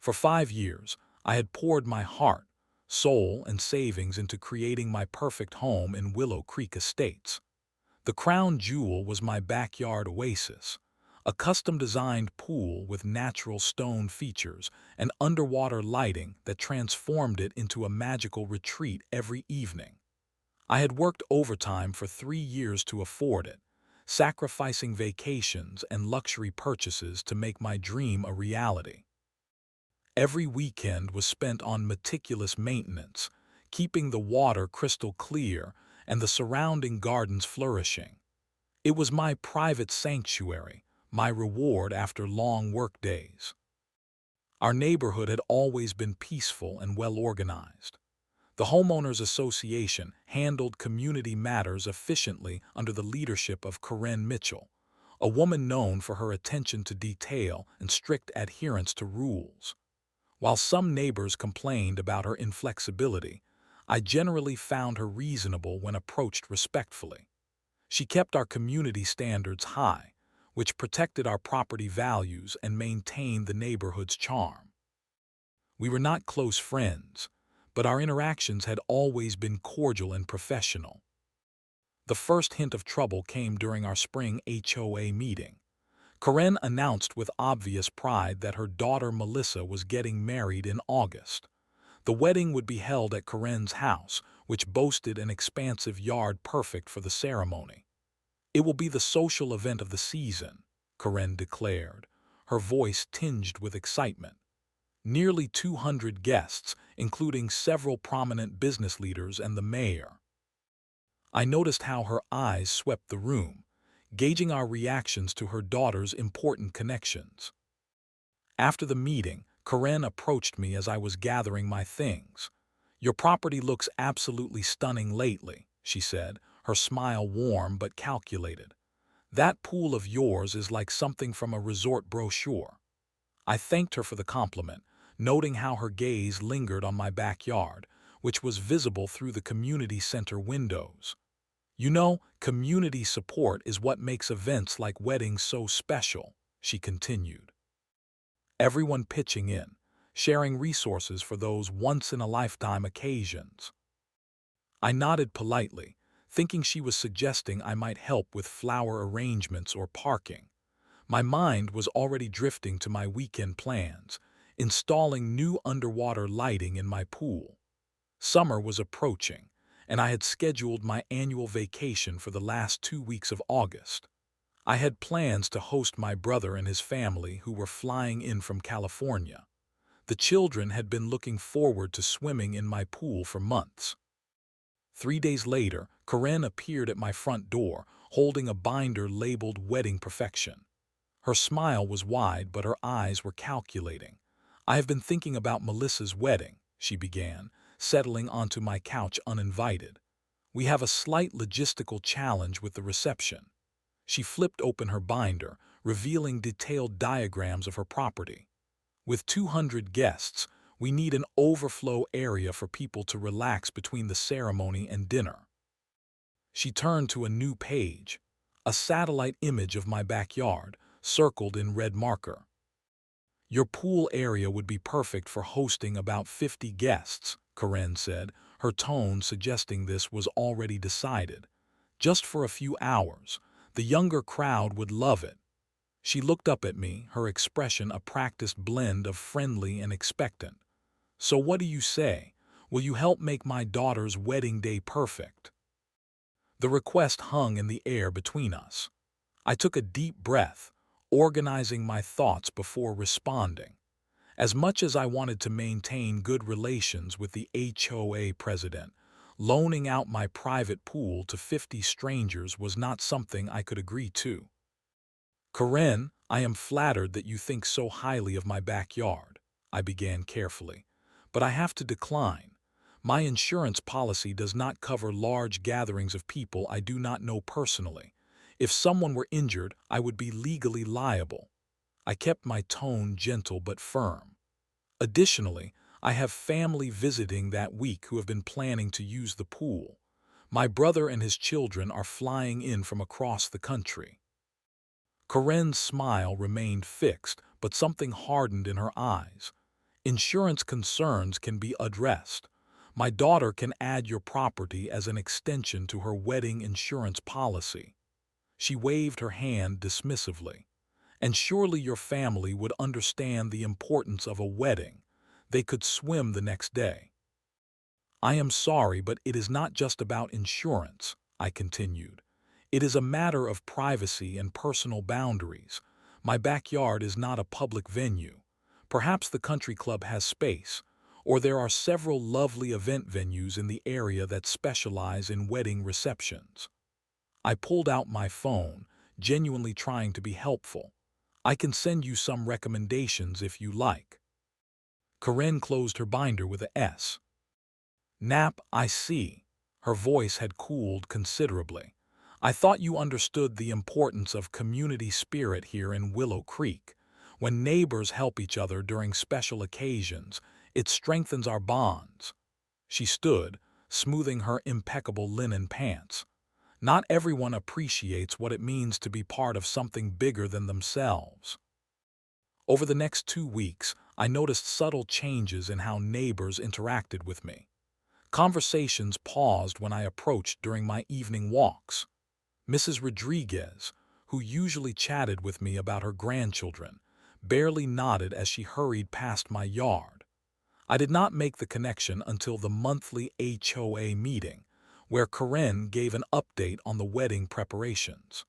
For 5 years, I had poured my heart, soul, and savings into creating my perfect home in Willow Creek Estates. The crown jewel was my backyard oasis, a custom-designed pool with natural stone features and underwater lighting that transformed it into a magical retreat every evening. I had worked overtime for 3 years to afford it, sacrificing vacations and luxury purchases to make my dream a reality. Every weekend was spent on meticulous maintenance, keeping the water crystal clear and the surrounding gardens flourishing. It was my private sanctuary, my reward after long work days. Our neighborhood had always been peaceful and well organized. The Homeowners Association handled community matters efficiently under the leadership of Karen Mitchell, a woman known for her attention to detail and strict adherence to rules. While some neighbors complained about her inflexibility, I generally found her reasonable when approached respectfully. She kept our community standards high, which protected our property values and maintained the neighborhood's charm. We were not close friends, but our interactions had always been cordial and professional. The first hint of trouble came during our spring HOA meeting. Karen announced with obvious pride that her daughter Melissa was getting married in August. The wedding would be held at Karen's house, which boasted an expansive yard perfect for the ceremony. "It will be the social event of the season," Karen declared, her voice tinged with excitement. Nearly 200 guests, including several prominent business leaders and the mayor. I noticed how her eyes swept the room, gauging our reactions to her daughter's important connections. After the meeting, Karen approached me as I was gathering my things. "Your property looks absolutely stunning lately," she said, her smile warm but calculated. "That pool of yours is like something from a resort brochure." I thanked her for the compliment, noting how her gaze lingered on my backyard, which was visible through the community center windows. "You know, community support is what makes events like weddings so special," she continued. "Everyone pitching in, sharing resources for those once-in-a-lifetime occasions." I nodded politely, thinking she was suggesting I might help with flower arrangements or parking. My mind was already drifting to my weekend plans, installing new underwater lighting in my pool. Summer was approaching, and I had scheduled my annual vacation for the last 2 weeks of August. I had plans to host my brother and his family who were flying in from California. The children had been looking forward to swimming in my pool for months. 3 days later, Karen appeared at my front door, holding a binder labeled Wedding Perfection. Her smile was wide, but her eyes were calculating. "I have been thinking about Melissa's wedding," she began, settling onto my couch uninvited. "We have a slight logistical challenge with the reception." She flipped open her binder, revealing detailed diagrams of her property. "With 200 guests, we need an overflow area for people to relax between the ceremony and dinner." She turned to a new page, a satellite image of my backyard, circled in red marker. "Your pool area would be perfect for hosting about 50 guests," Karen said, her tone suggesting this was already decided. "Just for a few hours. The younger crowd would love it." She looked up at me, her expression a practiced blend of friendly and expectant. "So what do you say? Will you help make my daughter's wedding day perfect?" The request hung in the air between us. I took a deep breath, organizing my thoughts before responding. As much as I wanted to maintain good relations with the HOA president, loaning out my private pool to 50 strangers was not something I could agree to. "Karen, I am flattered that you think so highly of my backyard," I began carefully, "but I have to decline. My insurance policy does not cover large gatherings of people I do not know personally. If someone were injured, I would be legally liable." I kept my tone gentle but firm. "Additionally, I have family visiting that week who have been planning to use the pool. My brother and his children are flying in from across the country." Karen's smile remained fixed, but something hardened in her eyes. Insurance concerns can be addressed. My daughter can add your property as an extension to her wedding insurance policy." She waved her hand dismissively. "And surely your family would understand the importance of a wedding. They could swim the next day." "I am sorry, but it is not just about insurance," I continued. "It is a matter of privacy and personal boundaries. My backyard is not a public venue. Perhaps the country club has space, or there are several lovely event venues in the area that specialize in wedding receptions." I pulled out my phone, genuinely trying to be helpful. "I can send you some recommendations if you like." Karen closed her binder with a S. "Nap, I see." Her voice had cooled considerably. "I thought you understood the importance of community spirit here in Willow Creek. When neighbors help each other during special occasions, it strengthens our bonds." She stood, smoothing her impeccable linen pants. "Not everyone appreciates what it means to be part of something bigger than themselves." Over the next 2 weeks, I noticed subtle changes in how neighbors interacted with me. Conversations paused when I approached during my evening walks. Mrs. Rodriguez, who usually chatted with me about her grandchildren, barely nodded as she hurried past my yard. I did not make the connection until the monthly HOA meeting, where Karen gave an update on the wedding preparations.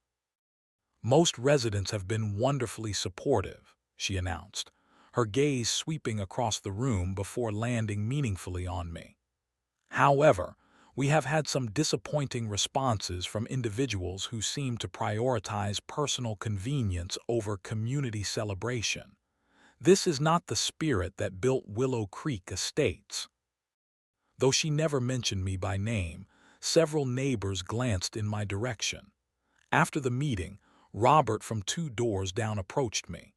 "Most residents have been wonderfully supportive," she announced, her gaze sweeping across the room before landing meaningfully on me. "However, we have had some disappointing responses from individuals who seem to prioritize personal convenience over community celebration. This is not the spirit that built Willow Creek Estates." Though she never mentioned me by name, several neighbors glanced in my direction. After the meeting, Robert from 2 doors down approached me.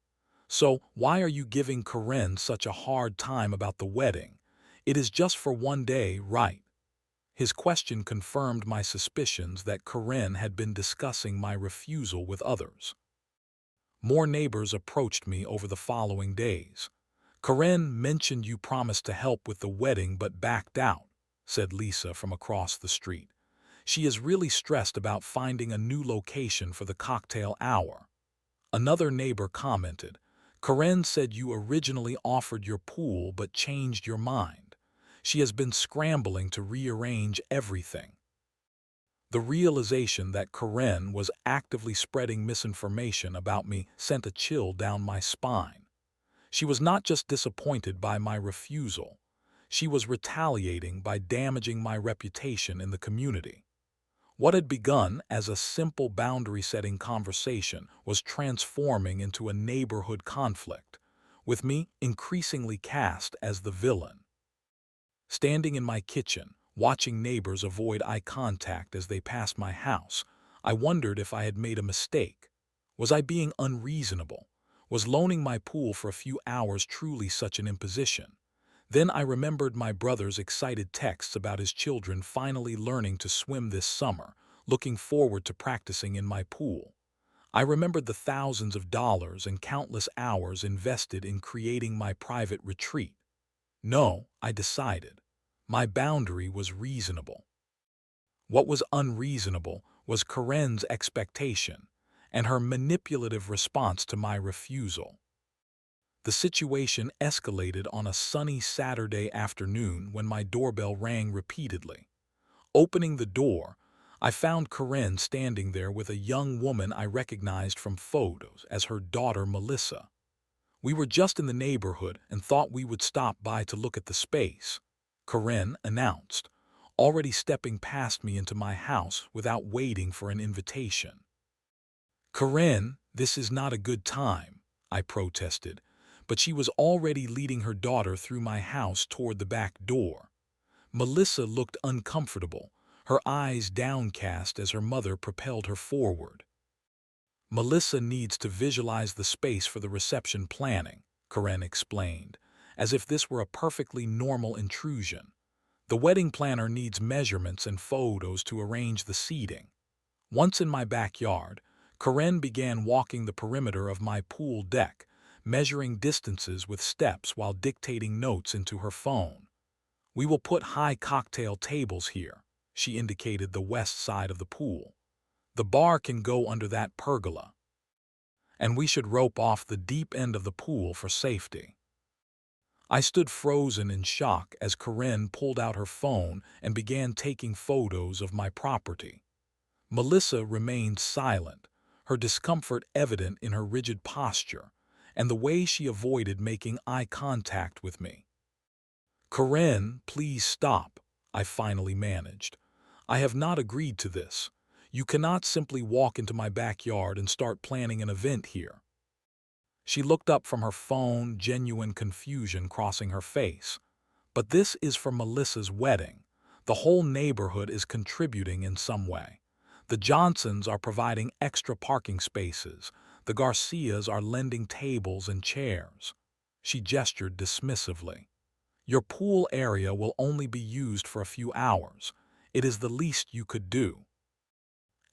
"So, why are you giving Karen such a hard time about the wedding? It is just for one day, right?" His question confirmed my suspicions that Karen had been discussing my refusal with others. More neighbors approached me over the following days. "Karen mentioned you promised to help with the wedding but backed out," said Lisa from across the street. "She is really stressed about finding a new location for the cocktail hour." Another neighbor commented, "Karen said you originally offered your pool but changed your mind. She has been scrambling to rearrange everything." The realization that Karen was actively spreading misinformation about me sent a chill down my spine. She was not just disappointed by my refusal. She was retaliating by damaging my reputation in the community. What had begun as a simple boundary-setting conversation was transforming into a neighborhood conflict, with me increasingly cast as the villain. Standing in my kitchen, watching neighbors avoid eye contact as they passed my house, I wondered if I had made a mistake. Was I being unreasonable? Was loaning my pool for a few hours truly such an imposition? Then I remembered my brother's excited texts about his children finally learning to swim this summer, looking forward to practicing in my pool. I remembered the thousands of dollars and countless hours invested in creating my private retreat. No, I decided. My boundary was reasonable. What was unreasonable was Karen's expectation and her manipulative response to my refusal. The situation escalated on a sunny Saturday afternoon when my doorbell rang repeatedly. Opening the door, I found Karen standing there with a young woman I recognized from photos as her daughter Melissa. "We were just in the neighborhood and thought we would stop by to look at the space," Karen announced, already stepping past me into my house without waiting for an invitation. "Karen, this is not a good time," I protested, but she was already leading her daughter through my house toward the back door. Melissa looked uncomfortable, her eyes downcast as her mother propelled her forward. "Melissa needs to visualize the space for the reception planning," Karen explained, as if this were a perfectly normal intrusion. "The wedding planner needs measurements and photos to arrange the seating." Once in my backyard, Karen began walking the perimeter of my pool deck, measuring distances with steps while dictating notes into her phone. "We will put high cocktail tables here," she indicated the west side of the pool. "The bar can go under that pergola. And we should rope off the deep end of the pool for safety." I stood frozen in shock as Karen pulled out her phone and began taking photos of my property. Melissa remained silent, her discomfort evident in her rigid posture and the way she avoided making eye contact with me. "Karen, please stop," I finally managed. "I have not agreed to this. You cannot simply walk into my backyard and start planning an event here." She looked up from her phone, genuine confusion crossing her face. "But this is for Melissa's wedding. The whole neighborhood is contributing in some way. The Johnsons are providing extra parking spaces. The Garcias are lending tables and chairs." She gestured dismissively. "Your pool area will only be used for a few hours. It is the least you could do."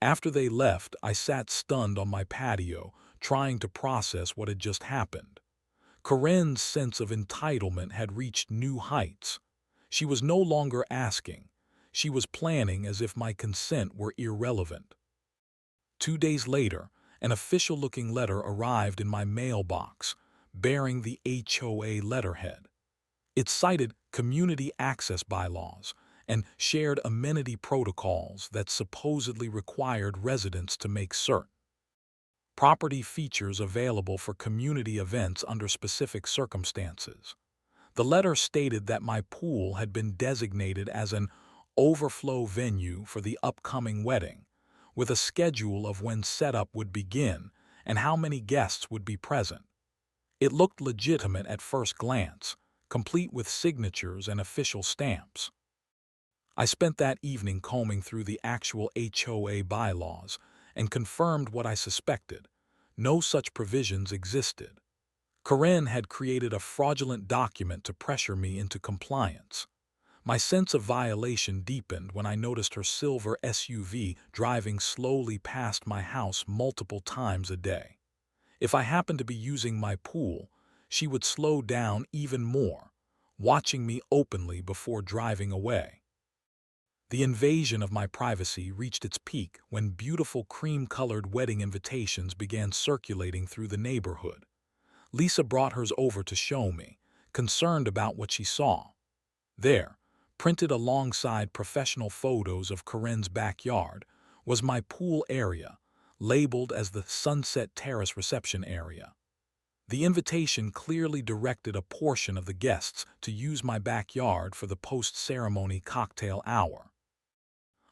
After they left, I sat stunned on my patio, trying to process what had just happened. Karen's sense of entitlement had reached new heights. She was no longer asking. She was planning as if my consent were irrelevant. 2 days later, an official-looking letter arrived in my mailbox, bearing the HOA letterhead. It cited community access bylaws and shared amenity protocols that supposedly required residents to make certain property features available for community events under specific circumstances. The letter stated that my pool had been designated as an overflow venue for the upcoming wedding, with a schedule of when setup would begin and how many guests would be present. It looked legitimate at first glance, complete with signatures and official stamps. I spent that evening combing through the actual HOA bylaws and confirmed what I suspected. No such provisions existed. Karen had created a fraudulent document to pressure me into compliance. My sense of violation deepened when I noticed her silver SUV driving slowly past my house multiple times a day. If I happened to be using my pool, she would slow down even more, watching me openly before driving away. The invasion of my privacy reached its peak when beautiful cream-colored wedding invitations began circulating through the neighborhood. Lisa brought hers over to show me, concerned about what she saw. There, printed alongside professional photos of Karen's backyard, was my pool area, labeled as the Sunset Terrace reception area. The invitation clearly directed a portion of the guests to use my backyard for the post-ceremony cocktail hour.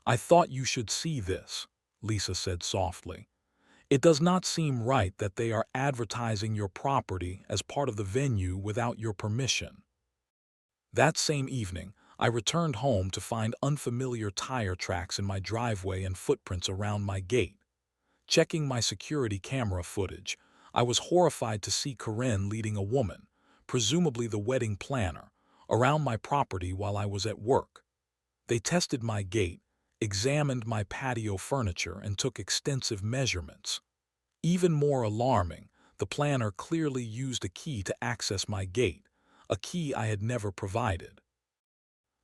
"I thought you should see this," Lisa said softly. "It does not seem right that they are advertising your property as part of the venue without your permission." That same evening, I returned home to find unfamiliar tire tracks in my driveway and footprints around my gate. Checking my security camera footage, I was horrified to see Karen leading a woman, presumably the wedding planner, around my property while I was at work. They tested my gate, examined my patio furniture, and took extensive measurements. Even more alarming, the planner clearly used a key to access my gate, a key I had never provided.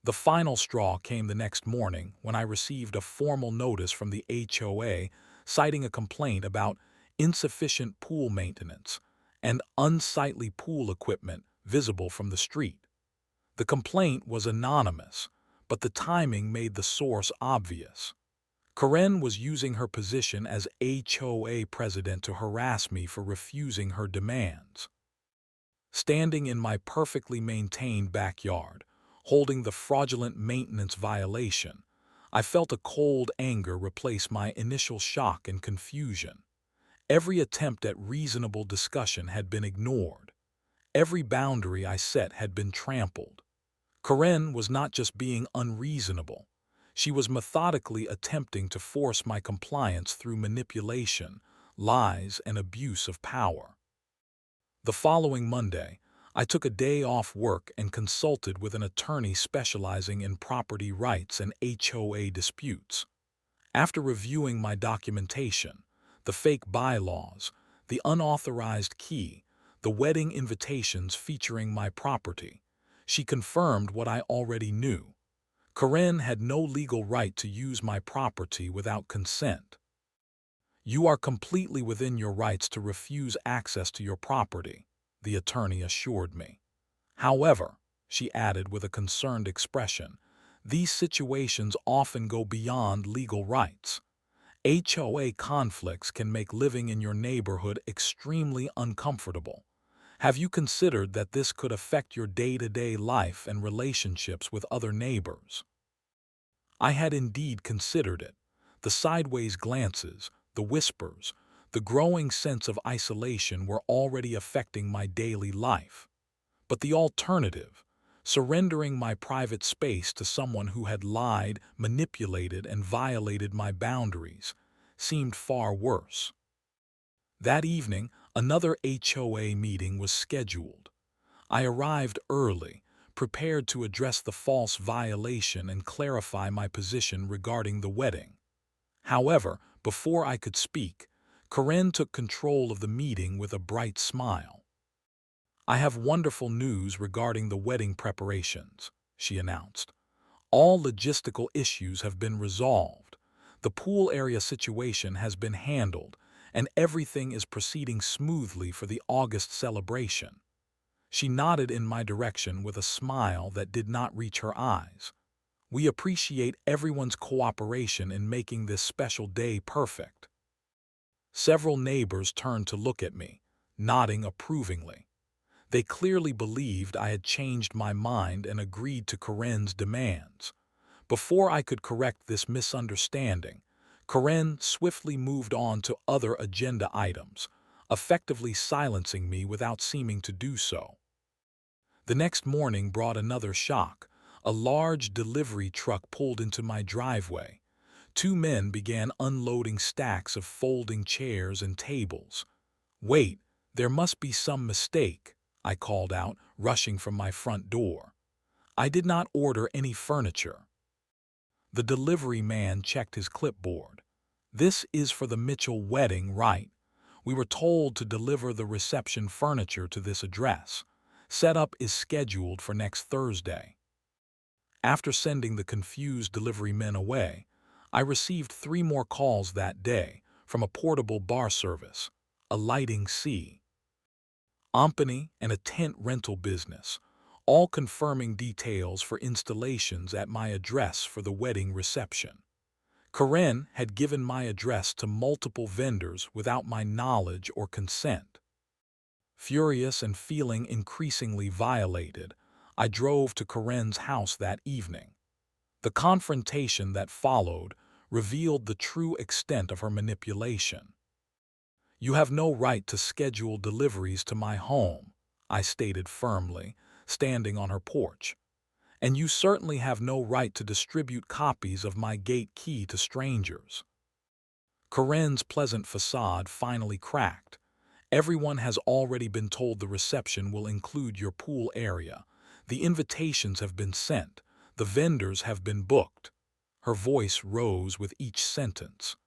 The final straw came the next morning when I received a formal notice from the HOA citing a complaint about insufficient pool maintenance and unsightly pool equipment visible from the street. The complaint was anonymous, but the timing made the source obvious. Karen was using her position as HOA president to harass me for refusing her demands. Standing in my perfectly maintained backyard, holding the fraudulent maintenance violation, I felt a cold anger replace my initial shock and confusion. Every attempt at reasonable discussion had been ignored. Every boundary I set had been trampled. Karen was not just being unreasonable. She was methodically attempting to force my compliance through manipulation, lies, and abuse of power. The following Monday, I took a day off work and consulted with an attorney specializing in property rights and HOA disputes. After reviewing my documentation, the fake bylaws, the unauthorized key, the wedding invitations featuring my property. She confirmed what I already knew. Karen had no legal right to use my property without consent. You are completely within your rights to refuse access to your property, the attorney assured me. However, she added with a concerned expression, these situations often go beyond legal rights. HOA conflicts can make living in your neighborhood extremely uncomfortable. Have you considered that this could affect your day-to-day life and relationships with other neighbors? I had indeed considered it. The sideways glances, the whispers, the growing sense of isolation were already affecting my daily life. But the alternative, surrendering my private space to someone who had lied, manipulated, and violated my boundaries, seemed far worse. That evening, another HOA meeting was scheduled. I arrived early, prepared to address the false violation and clarify my position regarding the wedding. However, before I could speak, Karen took control of the meeting with a bright smile. I have wonderful news regarding the wedding preparations, she announced. All logistical issues have been resolved. The pool area situation has been handled, and everything is proceeding smoothly for the August celebration. She nodded in my direction with a smile that did not reach her eyes. We appreciate everyone's cooperation in making this special day perfect. Several neighbors turned to look at me, nodding approvingly. They clearly believed I had changed my mind and agreed to Karen's demands. Before I could correct this misunderstanding, Karen swiftly moved on to other agenda items, effectively silencing me without seeming to do so. The next morning brought another shock. A large delivery truck pulled into my driveway. Two men began unloading stacks of folding chairs and tables. "Wait, there must be some mistake," I called out, rushing from my front door. "I did not order any furniture." The delivery man checked his clipboard. "This is for the Mitchell wedding, right? We were told to deliver the reception furniture to this address. Setup is scheduled for next Thursday." After sending the confused delivery men away, I received 3 more calls that day from a portable bar service, a lighting company, and a tent rental business, all confirming details for installations at my address for the wedding reception. Karen had given my address to multiple vendors without my knowledge or consent. Furious and feeling increasingly violated, I drove to Karen's house that evening. The confrontation that followed revealed the true extent of her manipulation. "You have no right to schedule deliveries to my home," I stated firmly, standing on her porch. "And you certainly have no right to distribute copies of my gate key to strangers." Karen's pleasant facade finally cracked. "Everyone has already been told the reception will include your pool area. The invitations have been sent. The vendors have been booked." Her voice rose with each sentence.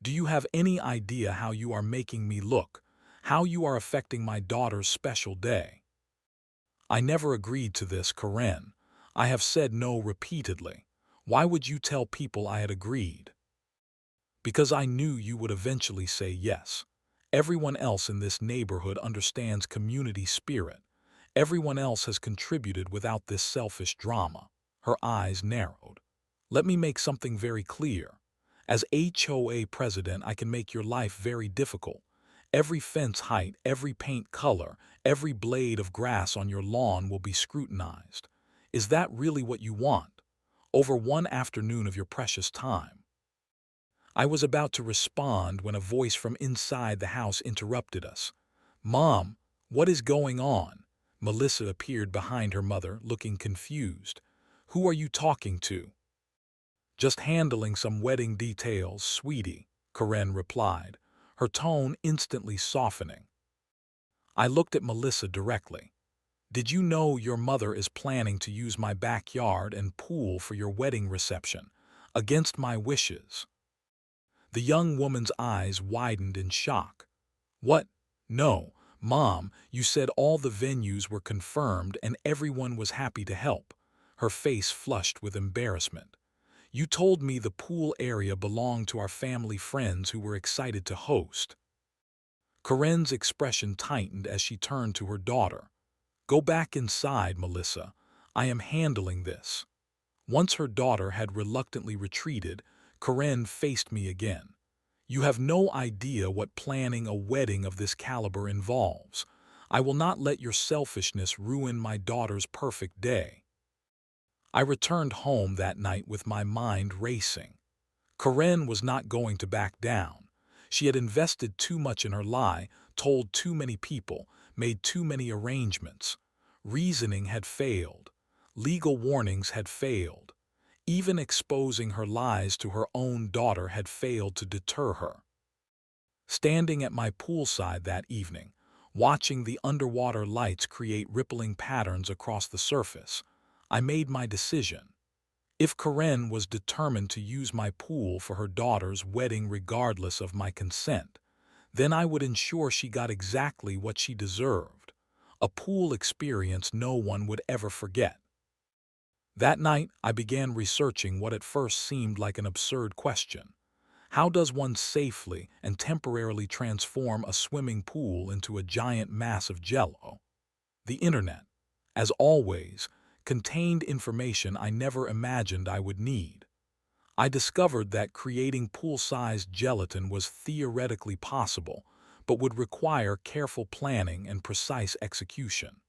"Do you have any idea how you are making me look? How you are affecting my daughter's special day?" "I never agreed to this, Karen. I have said no repeatedly. Why would you tell people I had agreed?" "Because I knew you would eventually say yes. Everyone else in this neighborhood understands community spirit. Everyone else has contributed without this selfish drama." Her eyes narrowed. "Let me make something very clear. As HOA president, I can make your life very difficult. Every fence height, every paint color, every blade of grass on your lawn will be scrutinized. Is that really what you want? Over one afternoon of your precious time?" I was about to respond when a voice from inside the house interrupted us. "Mom, what is going on?" Melissa appeared behind her mother, looking confused. "Who are you talking to?" "Just handling some wedding details, sweetie," Karen replied, her tone instantly softening. I looked at Melissa directly. "Did you know your mother is planning to use my backyard and pool for your wedding reception, against my wishes?" The young woman's eyes widened in shock. "What? No, "Mom, you said all the venues were confirmed and everyone was happy to help." Her face flushed with embarrassment. "You told me the pool area belonged to our family friends who were excited to host." Karen's expression tightened as she turned to her daughter. "Go back inside, Melissa. I am handling this." Once her daughter had reluctantly retreated, Karen faced me again. "You have no idea what planning a wedding of this caliber involves. I will not let your selfishness ruin my daughter's perfect day." I returned home that night with my mind racing. Karen was not going to back down. She had invested too much in her lie, told too many people, made too many arrangements. Reasoning had failed. Legal warnings had failed. Even exposing her lies to her own daughter had failed to deter her. Standing at my poolside that evening, watching the underwater lights create rippling patterns across the surface, I made my decision. If Karen was determined to use my pool for her daughter's wedding regardless of my consent, then I would ensure she got exactly what she deserved, a pool experience no one would ever forget. That night, I began researching what at first seemed like an absurd question. How does one safely and temporarily transform a swimming pool into a giant mass of Jello? The internet, as always, contained information I never imagined I would need. I discovered that creating pool-sized gelatin was theoretically possible, but would require careful planning and precise execution.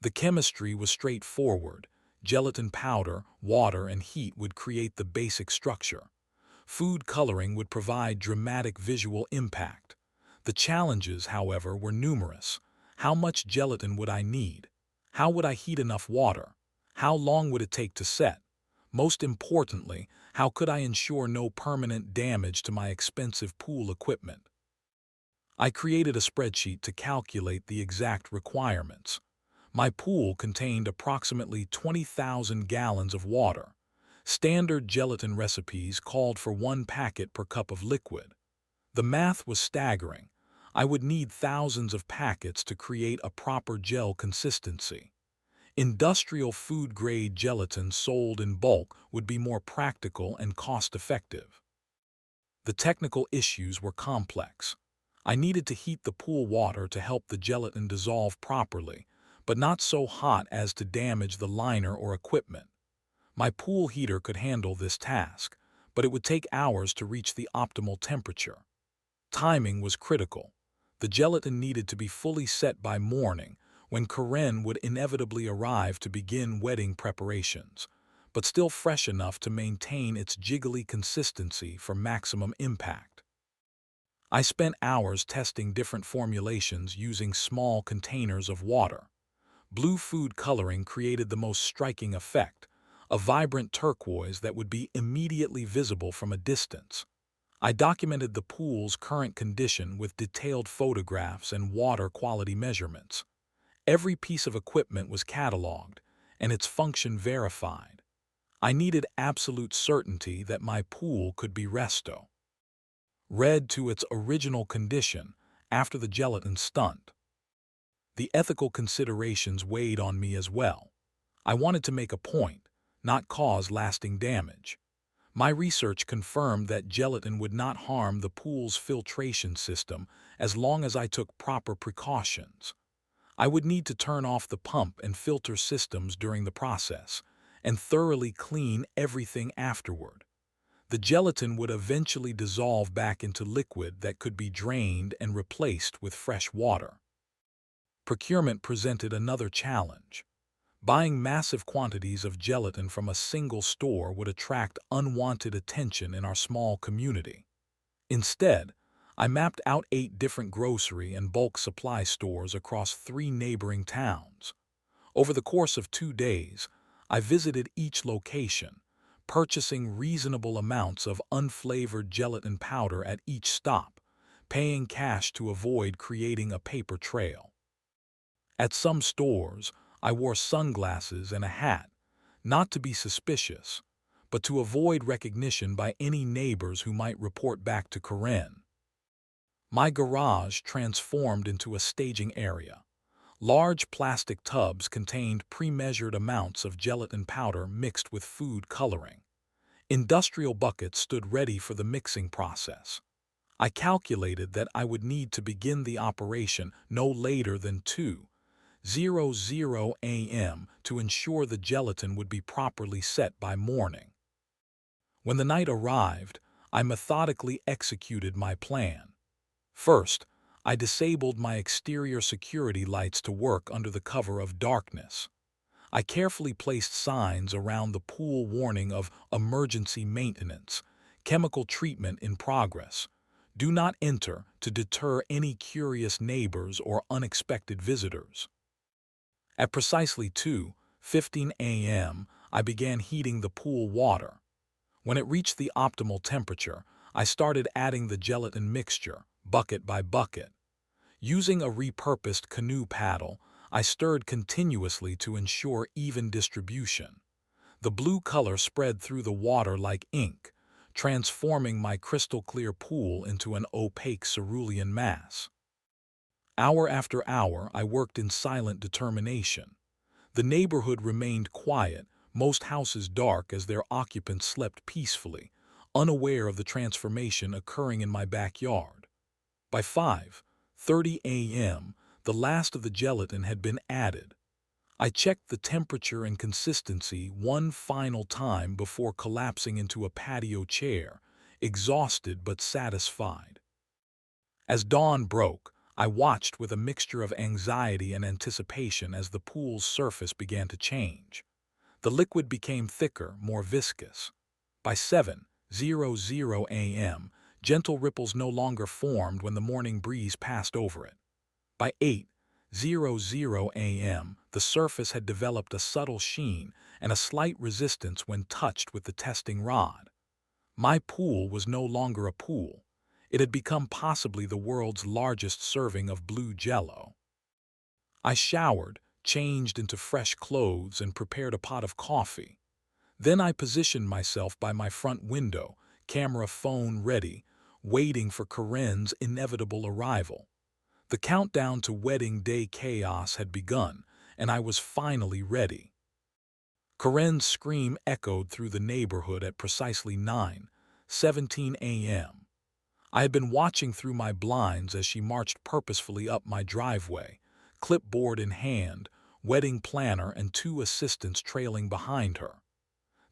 The chemistry was straightforward. Gelatin powder, water, and heat would create the basic structure. Food coloring would provide dramatic visual impact. The challenges, however, were numerous. How much gelatin would I need? How would I heat enough water? How long would it take to set? Most importantly, how could I ensure no permanent damage to my expensive pool equipment? I created a spreadsheet to calculate the exact requirements. My pool contained approximately 20,000 gallons of water. Standard gelatin recipes called for 1 packet per cup of liquid. The math was staggering. I would need thousands of packets to create a proper gel consistency. Industrial food-grade gelatin sold in bulk would be more practical and cost-effective. The technical issues were complex. I needed to heat the pool water to help the gelatin dissolve properly, but not so hot as to damage the liner or equipment. My pool heater could handle this task, but it would take hours to reach the optimal temperature. Timing was critical. The gelatin needed to be fully set by morning, when Karen would inevitably arrive to begin wedding preparations, but still fresh enough to maintain its jiggly consistency for maximum impact. I spent hours testing different formulations using small containers of water. Blue food coloring created the most striking effect, a vibrant turquoise that would be immediately visible from a distance. I documented the pool's current condition with detailed photographs and water quality measurements. Every piece of equipment was cataloged, and its function verified. I needed absolute certainty that my pool could be read to its original condition after the gelatin stunt. The ethical considerations weighed on me as well. I wanted to make a point, not cause lasting damage. My research confirmed that gelatin would not harm the pool's filtration system as long as I took proper precautions. I would need to turn off the pump and filter systems during the process, and thoroughly clean everything afterward. The gelatin would eventually dissolve back into liquid that could be drained and replaced with fresh water. Procurement presented another challenge. Buying massive quantities of gelatin from a single store would attract unwanted attention in our small community. Instead, I mapped out 8 different grocery and bulk supply stores across 3 neighboring towns. Over the course of 2 days, I visited each location, purchasing reasonable amounts of unflavored gelatin powder at each stop, paying cash to avoid creating a paper trail. At some stores, I wore sunglasses and a hat, not to be suspicious, but to avoid recognition by any neighbors who might report back to Karen. My garage transformed into a staging area. Large plastic tubs contained pre-measured amounts of gelatin powder mixed with food coloring. Industrial buckets stood ready for the mixing process. I calculated that I would need to begin the operation no later than 2:00 a.m. to ensure the gelatin would be properly set by morning. When the night arrived, I methodically executed my plan. First, I disabled my exterior security lights to work under the cover of darkness. I carefully placed signs around the pool warning of emergency maintenance, chemical treatment in progress, do not enter, to deter any curious neighbors or unexpected visitors. At precisely 2:15 a.m., I began heating the pool water. When it reached the optimal temperature, I started adding the gelatin mixture, bucket by bucket. Using a repurposed canoe paddle, I stirred continuously to ensure even distribution. The blue color spread through the water like ink, transforming my crystal-clear pool into an opaque cerulean mass. Hour after hour, I worked in silent determination. The neighborhood remained quiet, most houses dark as their occupants slept peacefully, unaware of the transformation occurring in my backyard. By 5:30 a.m., the last of the gelatin had been added. I checked the temperature and consistency one final time before collapsing into a patio chair, exhausted but satisfied. As dawn broke, I watched with a mixture of anxiety and anticipation as the pool's surface began to change. The liquid became thicker, more viscous. By 7:00 a.m., gentle ripples no longer formed when the morning breeze passed over it. By 8:00 a.m., the surface had developed a subtle sheen and a slight resistance when touched with the testing rod. My pool was no longer a pool. It had become possibly the world's largest serving of blue Jello. I showered, changed into fresh clothes, and prepared a pot of coffee. Then I positioned myself by my front window, camera phone ready, waiting for Karen's inevitable arrival. The countdown to wedding day chaos had begun, and I was finally ready. Karen's scream echoed through the neighborhood at precisely 9:17 a.m. I had been watching through my blinds as she marched purposefully up my driveway, clipboard in hand, wedding planner and two assistants trailing behind her.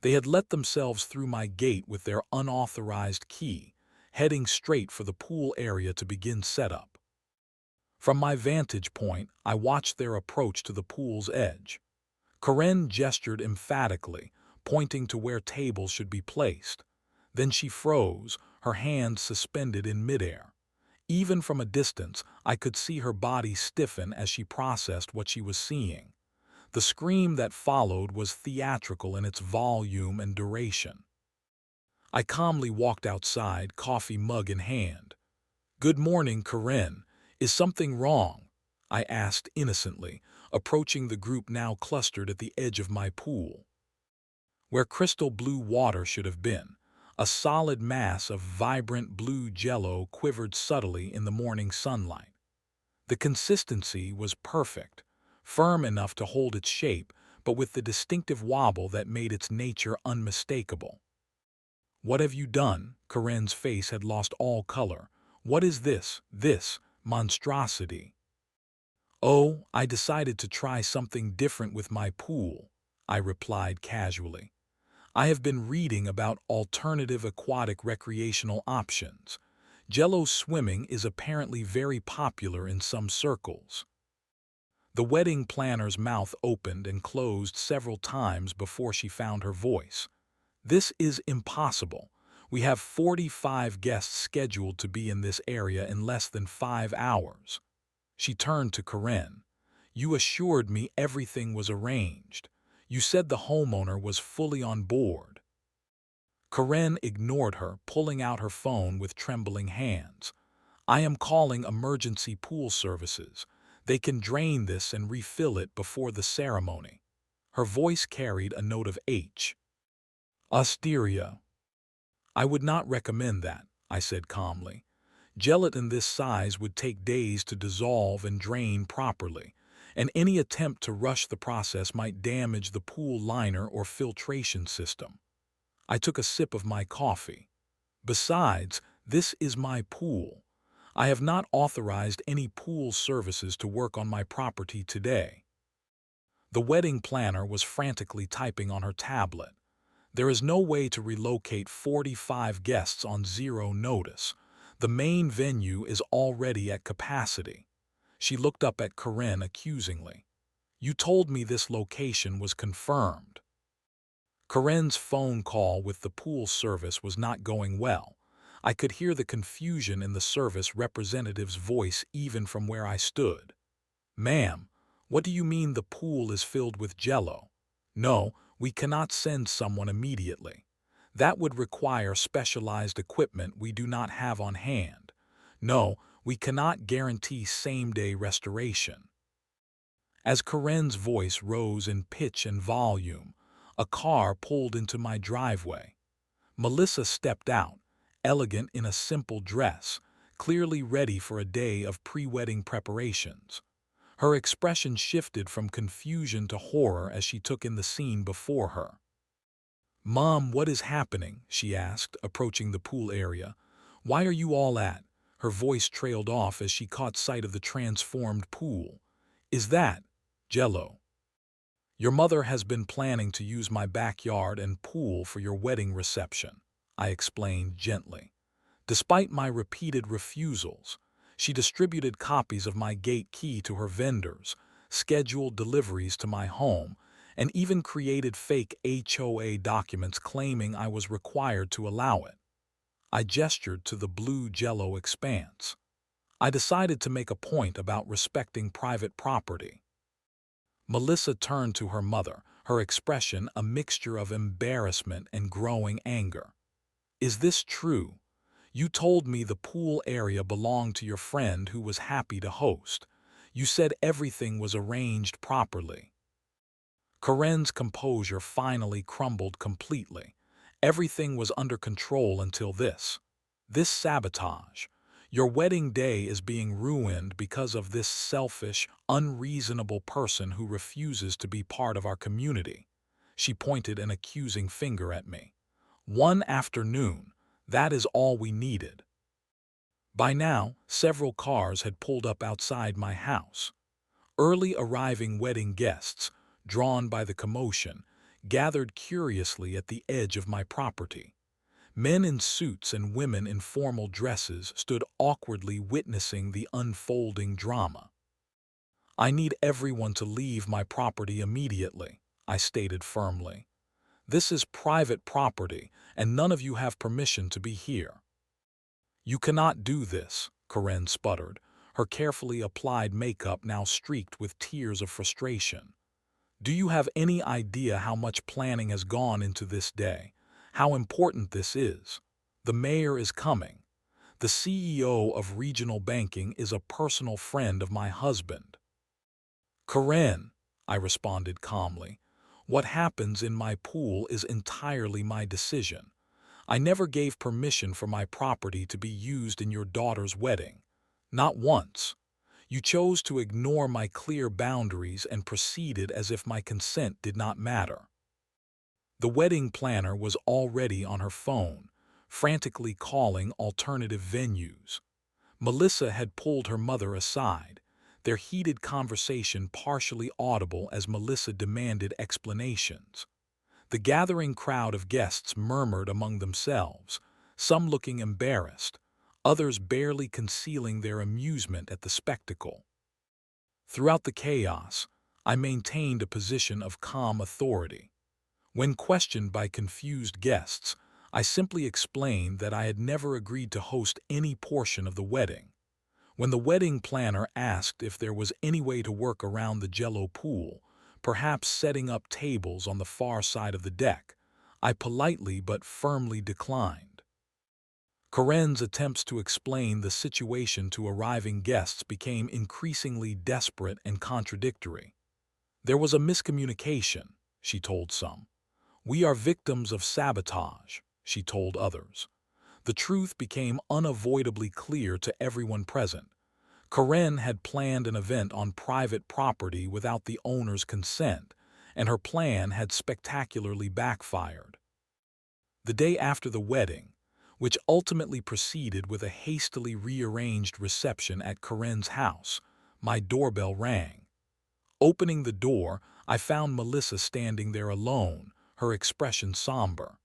They had let themselves through my gate with their unauthorized key, heading straight for the pool area to begin setup. From my vantage point, I watched their approach to the pool's edge. Karen gestured emphatically, pointing to where tables should be placed. Then she froze, her hands suspended in midair. Even from a distance, I could see her body stiffen as she processed what she was seeing. The scream that followed was theatrical in its volume and duration. I calmly walked outside, coffee mug in hand. "Good morning, Karen. Is something wrong?" I asked innocently, approaching the group now clustered at the edge of my pool. Where crystal blue water should have been, a solid mass of vibrant blue Jello quivered subtly in the morning sunlight. The consistency was perfect, firm enough to hold its shape, but with the distinctive wobble that made its nature unmistakable. "What have you done?" Karen's face had lost all color. "What is this monstrosity?" "Oh, I decided to try something different with my pool," I replied casually. "I have been reading about alternative aquatic recreational options. Jello swimming is apparently very popular in some circles." The wedding planner's mouth opened and closed several times before she found her voice. "This is impossible. We have 45 guests scheduled to be in this area in less than 5 hours. She turned to Karen. "You assured me everything was arranged. You said the homeowner was fully on board." Karen ignored her, pulling out her phone with trembling hands. "I am calling emergency pool services. They can drain this and refill it before the ceremony." Her voice carried a note of Hysteria. "I would not recommend that," I said calmly. Gelatin this size would take days to dissolve and drain properly, and any attempt to rush the process might damage the pool liner or filtration system. I took a sip of my coffee. Besides, this is my pool. I have not authorized any pool services to work on my property today. The wedding planner was frantically typing on her tablet. There is no way to relocate 45 guests on zero notice. The main venue is already at capacity. She looked up at Karen accusingly. You told me this location was confirmed. Karen's phone call with the pool service was not going well. I could hear the confusion in the service representative's voice even from where I stood. Ma'am, what do you mean the pool is filled with Jello? No, we cannot send someone immediately. That would require specialized equipment we do not have on hand. No, we cannot guarantee same-day restoration. As Karen's voice rose in pitch and volume, a car pulled into my driveway. Melissa stepped out, elegant in a simple dress, clearly ready for a day of pre-wedding preparations. Her expression shifted from confusion to horror as she took in the scene before her. Mom, what is happening? She asked, approaching the pool area. Why are you all at? Her voice trailed off as she caught sight of the transformed pool. Is that Jello? Your mother has been planning to use my backyard and pool for your wedding reception, I explained gently. Despite my repeated refusals, she distributed copies of my gate key to her vendors, scheduled deliveries to my home, and even created fake HOA documents claiming I was required to allow it. I gestured to the blue Jello expanse. I decided to make a point about respecting private property. Melissa turned to her mother, her expression a mixture of embarrassment and growing anger. Is this true? You told me the pool area belonged to your friend who was happy to host. You said everything was arranged properly. Karen's composure finally crumbled completely. Everything was under control until this. This sabotage. Your wedding day is being ruined because of this selfish, unreasonable person who refuses to be part of our community. She pointed an accusing finger at me. One afternoon, that is all we needed. By now, several cars had pulled up outside my house. Early arriving wedding guests, drawn by the commotion, gathered curiously at the edge of my property. Men in suits and women in formal dresses stood awkwardly witnessing the unfolding drama. I need everyone to leave my property immediately, I stated firmly. This is private property, and none of you have permission to be here. You cannot do this, Karen sputtered, her carefully applied makeup now streaked with tears of frustration. Do you have any idea how much planning has gone into this day? How important this is? The mayor is coming. The CEO of regional banking is a personal friend of my husband. Karen, I responded calmly, what happens in my pool is entirely my decision. I never gave permission for my property to be used in your daughter's wedding. Not once. You chose to ignore my clear boundaries and proceeded as if my consent did not matter. The wedding planner was already on her phone, frantically calling alternative venues. Melissa had pulled her mother aside, their heated conversation partially audible as Melissa demanded explanations. The gathering crowd of guests murmured among themselves, some looking embarrassed, others barely concealing their amusement at the spectacle. Throughout the chaos, I maintained a position of calm authority. When questioned by confused guests, I simply explained that I had never agreed to host any portion of the wedding. When the wedding planner asked if there was any way to work around the Jello pool, perhaps setting up tables on the far side of the deck, I politely but firmly declined. Karen's attempts to explain the situation to arriving guests became increasingly desperate and contradictory. There was a miscommunication, she told some. We are victims of sabotage, she told others. The truth became unavoidably clear to everyone present. Karen had planned an event on private property without the owner's consent, and her plan had spectacularly backfired. The day after the wedding, which ultimately proceeded with a hastily rearranged reception at Karen's house, my doorbell rang. Opening the door, I found Melissa standing there alone, her expression somber.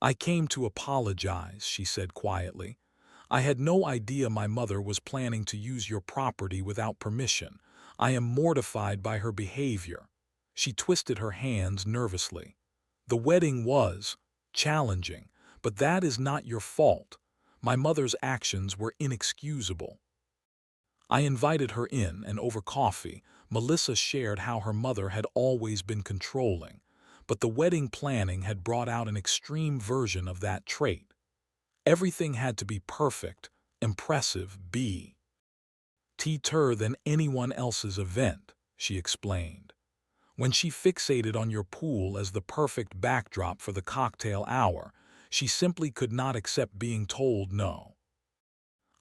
"I came to apologize," she said quietly. "I had no idea my mother was planning to use your property without permission. I am mortified by her behavior." She twisted her hands nervously. "The wedding was challenging, but that is not your fault. My mother's actions were inexcusable." I invited her in, and over coffee, Melissa shared how her mother had always been controlling, but the wedding planning had brought out an extreme version of that trait. Everything had to be perfect, impressive, better than anyone else's event, she explained. When she fixated on your pool as the perfect backdrop for the cocktail hour, she simply could not accept being told no.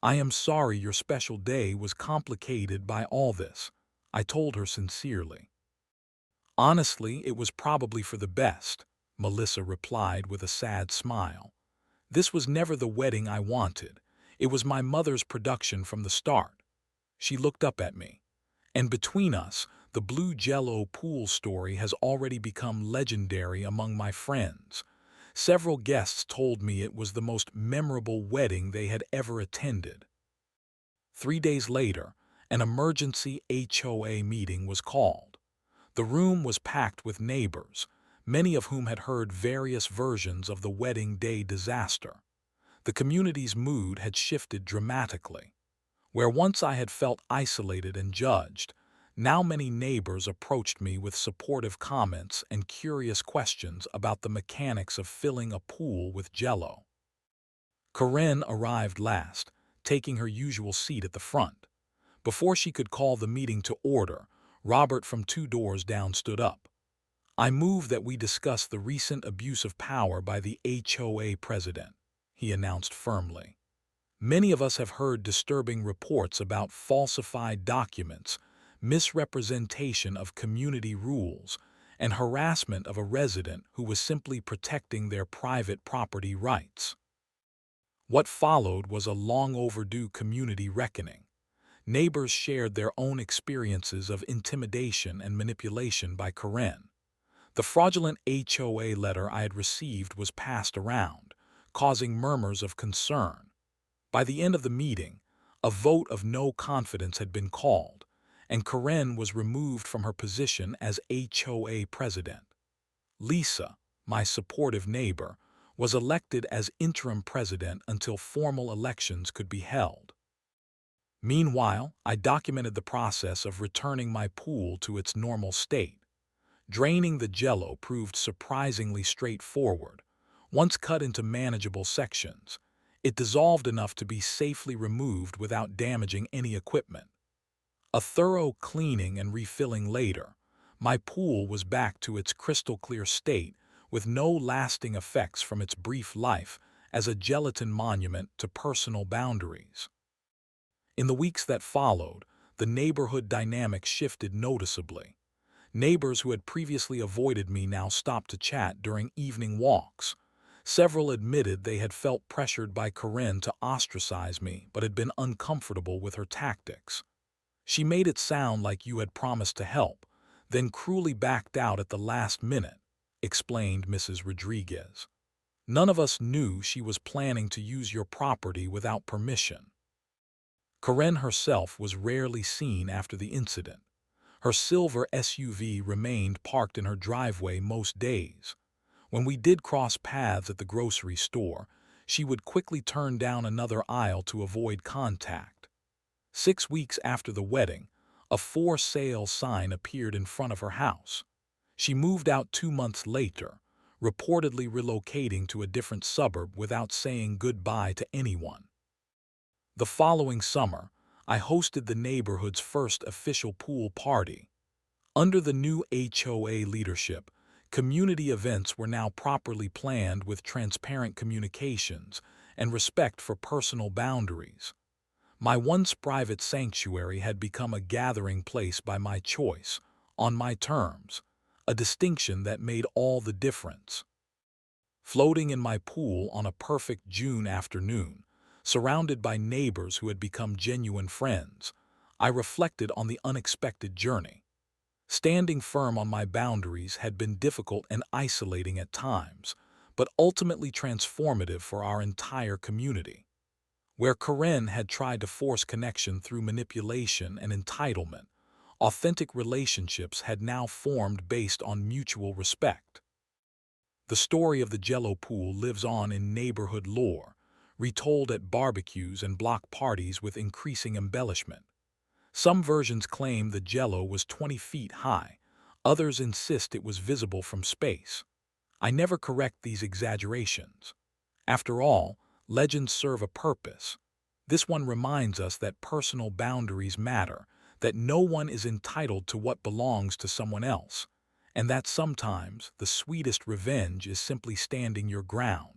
"I am sorry your special day was complicated by all this," I told her sincerely. "Honestly, it was probably for the best," Melissa replied with a sad smile. "This was never the wedding I wanted. It was my mother's production from the start." She looked up at me. "And between us, the blue Jello pool story has already become legendary among my friends. Several guests told me it was the most memorable wedding they had ever attended." 3 days later, an emergency HOA meeting was called. The room was packed with neighbors, many of whom had heard various versions of the wedding day disaster. The community's mood had shifted dramatically. Where once I had felt isolated and judged, now many neighbors approached me with supportive comments and curious questions about the mechanics of filling a pool with Jello. Karen arrived last, taking her usual seat at the front. Before she could call the meeting to order, Robert from 2 doors down stood up. "I move that we discuss the recent abuse of power by the HOA president," he announced firmly. "Many of us have heard disturbing reports about falsified documents, misrepresentation of community rules, and harassment of a resident who was simply protecting their private property rights." What followed was a long overdue community reckoning. Neighbors shared their own experiences of intimidation and manipulation by Karen. The fraudulent HOA letter I had received was passed around, causing murmurs of concern. By the end of the meeting, a vote of no confidence had been called, and Karen was removed from her position as HOA president. Lisa, my supportive neighbor, was elected as interim president until formal elections could be held. Meanwhile, I documented the process of returning my pool to its normal state. Draining the Jello proved surprisingly straightforward. Once cut into manageable sections, it dissolved enough to be safely removed without damaging any equipment. A thorough cleaning and refilling later, my pool was back to its crystal-clear state with no lasting effects from its brief life as a gelatin monument to personal boundaries. In the weeks that followed, the neighborhood dynamic shifted noticeably. Neighbors who had previously avoided me now stopped to chat during evening walks. Several admitted they had felt pressured by Karen to ostracize me but had been uncomfortable with her tactics. "She made it sound like you had promised to help, then cruelly backed out at the last minute," explained Mrs. Rodriguez. "None of us knew she was planning to use your property without permission." Karen herself was rarely seen after the incident. Her silver SUV remained parked in her driveway most days. When we did cross paths at the grocery store, she would quickly turn down another aisle to avoid contact. 6 weeks after the wedding, a for sale sign appeared in front of her house. She moved out 2 months later, reportedly relocating to a different suburb without saying goodbye to anyone. The following summer, I hosted the neighborhood's first official pool party. Under the new HOA leadership, community events were now properly planned with transparent communications, and respect for personal boundaries. My once private sanctuary had become a gathering place by my choice, on my terms, a distinction that made all the difference. Floating in my pool on a perfect June afternoon, surrounded by neighbors who had become genuine friends, I reflected on the unexpected journey. Standing firm on my boundaries had been difficult and isolating at times, but ultimately transformative for our entire community. Where Karen had tried to force connection through manipulation and entitlement, authentic relationships had now formed based on mutual respect. The story of the Jello pool lives on in neighborhood lore, retold at barbecues and block parties with increasing embellishment. Some versions claim the Jello was 20 feet high, others insist it was visible from space. I never correct these exaggerations. After all, legends serve a purpose. This one reminds us that personal boundaries matter, that no one is entitled to what belongs to someone else, and that sometimes the sweetest revenge is simply standing your ground.